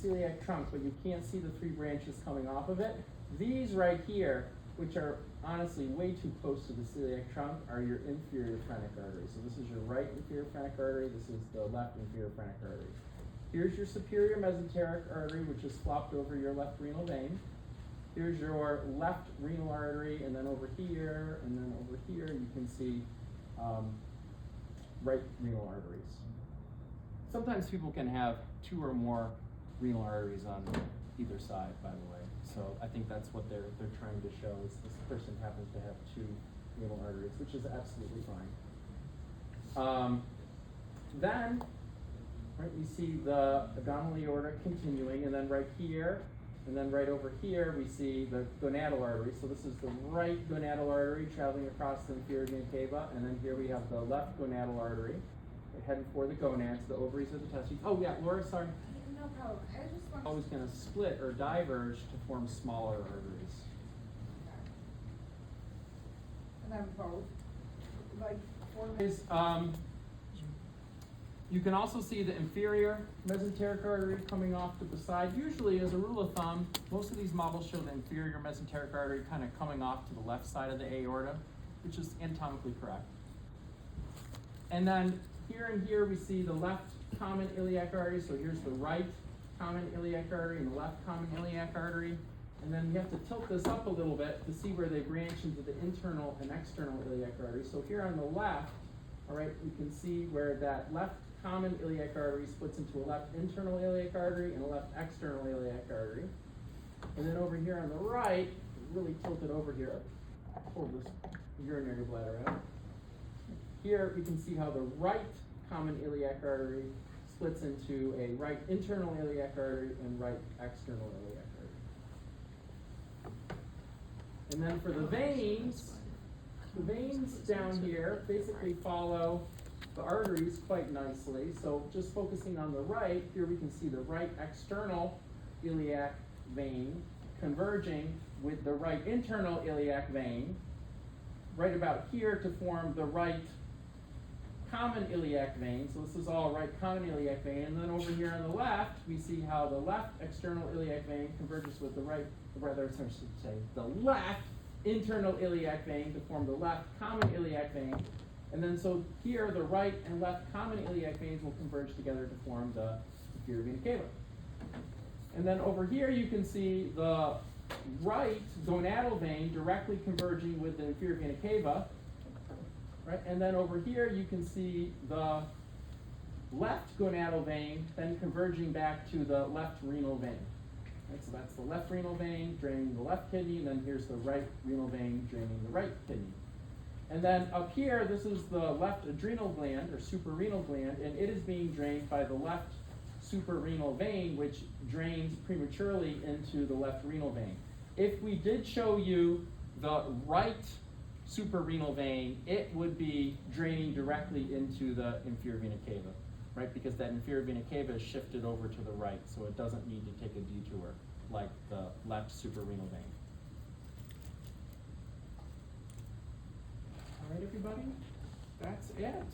celiac trunk, but you can't see the three branches coming off of it. These right here, which are honestly way too close to the celiac trunk, are your inferior phrenic artery. So this is your right inferior phrenic artery, this is the left inferior phrenic artery. Here's your superior mesenteric artery, which is flopped over your left renal vein. Here's your left renal artery, and then over here, and then over here, you can see right renal arteries. Sometimes people can have two or more renal arteries on either side, by the way. So I think that's what they're trying to show, is this person happens to have two renal arteries, which is absolutely fine. Then, right, we see the abdominal aorta continuing, and then right here, and then right over here, we see the gonadal artery. So this is the right gonadal artery traveling across the inferior vena cava, and then here we have the left gonadal artery heading for the gonads, the ovaries of the testes. Oh yeah, Laura, sorry. No problem. I just want Always going to split or diverge to form smaller arteries. And then both, like, Is, you can also see the inferior mesenteric artery coming off to the side. Usually, as a rule of thumb, most of these models show the inferior mesenteric artery kind of coming off to the left side of the aorta, which is anatomically correct. And then here and here we see the left common iliac artery. So here's the right common iliac artery and the left common iliac artery. And then you have to tilt this up a little bit to see where they branch into the internal and external iliac artery. So here on the left, all right, we can see where that left common iliac artery splits into a left internal iliac artery and a left external iliac artery. And then over here on the right, really tilt it over here, pull this urinary bladder out. Here we can see how the right common iliac artery splits into a right internal iliac artery and right external iliac artery. And then for the veins down here basically follow the arteries quite nicely. So just focusing on the right, here we can see the right external iliac vein converging with the right internal iliac vein, right about here to form the right common iliac vein. So this is all right common iliac vein. And then over here on the left, we see how the left external iliac vein converges with the right, rather, I should say, the left internal iliac vein to form the left common iliac vein. And then so here, the right and left common iliac veins will converge together to form the inferior vena cava. And then over here, you can see the right gonadal vein directly converging with the inferior vena cava. Right? And then over here, you can see the left gonadal vein then converging back to the left renal vein. Right? So that's the left renal vein draining the left kidney, and then here's the right renal vein draining the right kidney. And then up here, this is the left adrenal gland, or suprarenal gland, and it is being drained by the left suprarenal vein, which drains prematurely into the left renal vein. If we did show you the right suprarenal vein, it would be draining directly into the inferior vena cava, right? Because that inferior vena cava is shifted over to the right, so it doesn't need to take a detour like the left suprarenal vein. All right, everybody, that's it.